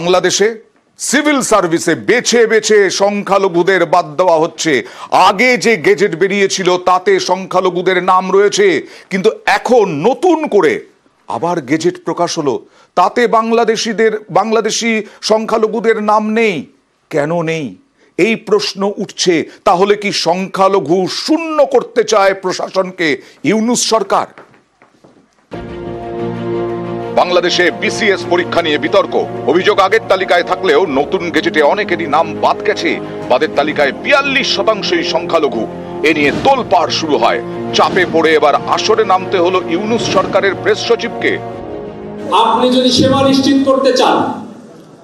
বাংলাদেশে সিভিল সার্ভিসে বেছে বেছে সংখ্যালঘুদের বাদ দেওয়া হচ্ছে। আগে যে গেজেট বেরিয়েছিল তাতে সংখ্যালঘুদের নাম রয়েছে, কিন্তু এখন নতুন করে আবার গেজেট প্রকাশ হলো, তাতে বাংলাদেশি সংখ্যালঘুদের নাম নেই। কেন নেই এই প্রশ্ন উঠছে। তাহলে কি সংখ্যালঘু শূন্য করতে চায় প্রশাসনকে ইউনূস সরকার? বাংলাদেশে বিসিএস পরীক্ষা নিয়ে বিতর্ক। অভিযোগ আগের তালিকায় থাকলেও নতুন গেজেটে অনেকেরই নাম বাদ গেছে। বাদের তালিকায় 42% সংখ্যালঘু। এ নিয়ে তোলপাড় শুরু হয়। চাপে পড়ে এবার আসরে নামতে হলো ইউনূস সরকারের প্রেস সচিবকে। আপনি যদি সেবা নিশ্চিত করতে চান,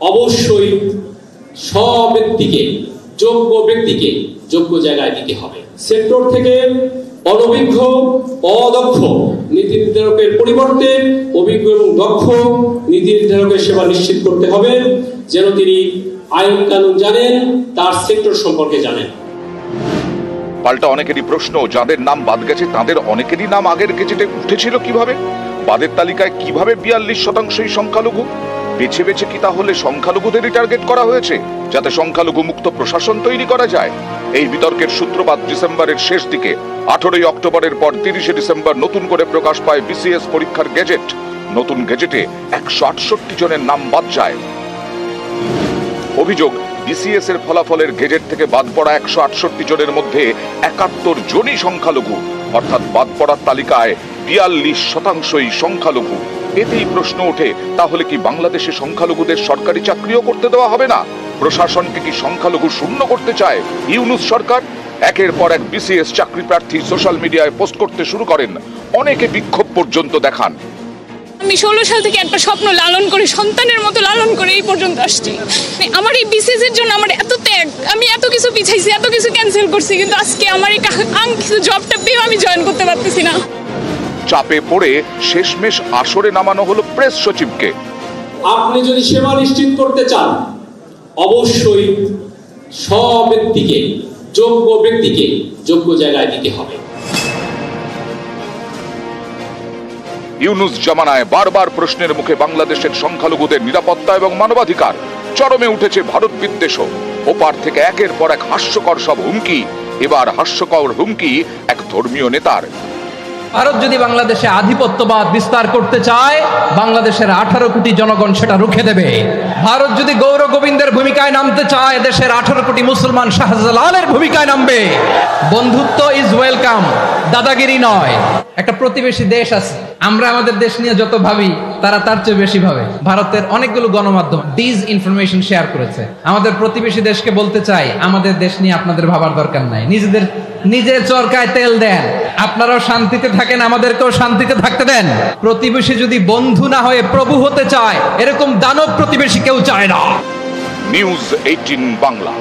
অবশ্যই সব ব্যক্তিকে, যোগ্য ব্যক্তিকে যোগ্য জায়গায় দিতে হবে। সেক্টর থেকে অনভিজ্ঞ, অদক্ষ নীতি নির্ধারকের পরিবর্তে অভিজ্ঞ এবং দক্ষ নীতি নির্ধারকের সেবা নিশ্চিত করতে হবে, যেন তিনি আইন কানুন জানেন, তার সেক্টর সম্পর্কে জানেন। পাল্টা অনেকেরই প্রশ্ন, যাদের নাম বাদ গেছে তাদের অনেকেরই নাম আগের গেজেটে উঠেছিল কিভাবে? বাদের তালিকায় কিভাবে 42% সংখ্যালঘু? বেছে বেছে কি তাহলে সংখ্যালঘুদেরই টার্গেট করা হয়েছে, যাতে সংখ্যালঘু মুক্ত প্রশাসন তৈরি করা যায়? এই বিতর্কের সূত্রপাত ডিসেম্বরের শেষ দিকে। 18 অক্টোবরের পর 30 ডিসেম্বর নতুন করে প্রকাশ পায় বিসিএস পরীক্ষার গেজেট। নতুন গেজেটে 168 জনের নাম বাদ যায়। অভিযোগ, বিসিএস এর ফলাফলের গেজেট থেকে বাদ পড়া 168 জনের মধ্যে 71 জনই সংখ্যালঘু, অর্থাৎ বাদ পড়ার তালিকায় 42% সংখ্যালঘু। এতেই প্রশ্ন ওঠে, তাহলে কি বাংলাদেশে সংখ্যালঘুদের সরকারি চাকরিও করতে দেওয়া হবে না? প্রশাসনকে কি সংখ্যালঘু শূন্য করতে চায় ইউনূস সরকার? একের পর এক বিসিএস চাকরি প্রার্থী সোশ্যাল মিডিয়ায় পোস্ট করতে শুরু করেন। অনেকে বিক্ষোভ পর্যন্ত দেখান। আমি 16 সাল থেকে একটা স্বপ্ন লালন করে, সন্তানের মতো লালন করে এই পর্যন্ত আসছি। আমার এই বিসিএস এর জন্য আমার এত ত্যাগ, আমি এত কিছু পিছাইছি, এত কিছু ক্যান্সেল করছি, কিন্তু আজকে আমার এই কাঙ্ক্ষিত জবটা পেয়েও আমি জয়েন করতে পারতেছি না। চাপে পড়ে শেষমেশ আসরে নামানো হলো প্রেস সচিবকে। আপনি যদি সেবা নিশ্চিত করতে চান, অবশ্যই সব ব্যক্তিকে, যোগ্য ব্যক্তিকে যোগ্য জায়গায় দিতে হবে। ইউনূস জামানায় বারবার প্রশ্নের মুখে বাংলাদেশের সংখ্যালঘুদের নিরাপত্তা এবং মানবাধিকার। চরমে উঠেছে ভারত বিদ্বেষও। ওপার থেকে একের পর এক হাস্যকর সব হুমকি। এবার হাস্যকর হুমকি এক ধর্মীয় নেতার। ভারত যদি বাংলাদেশে আধিপত্যবাদ বিস্তার করতে চায়, বাংলাদেশের 18 কোটি জনগণ সেটা রুখে দেবে। ভারত যদি গৌর গোবিন্দের ভূমিকায় নামতে চায়, দেশের 18 কোটি মুসলমান শাহজালালের ভূমিকায় নামবে। বন্ধুত্ব ইজ ওয়েলকাম, দাদাগিরি নয়। একটা প্রতিবেশী দেশ আছে, আমরা আমাদের দেশ নিয়ে যত ভাবি তারা তার চেয়ে বেশি ভাবে। ভারতের অনেকগুলো গণমাধ্যম ডিসইনফরমেশন শেয়ার করেছে। আমাদের প্রতিবেশী দেশকে বলতে চাই, আমাদের দেশ নিয়ে আপনাদের ভাবার দরকার নাই, নিজের চরকায় তেল দেন, আপনারাও শান্তিতে থাকেন, আমাদেরকেও শান্তিতে থাকতে দেন। প্রতিবেশী যদি বন্ধু না হয়ে প্রভু হতে চায়, এরকম দানব প্রতিবেশী কেউ চায় না। নিউজ 18 বাংলা।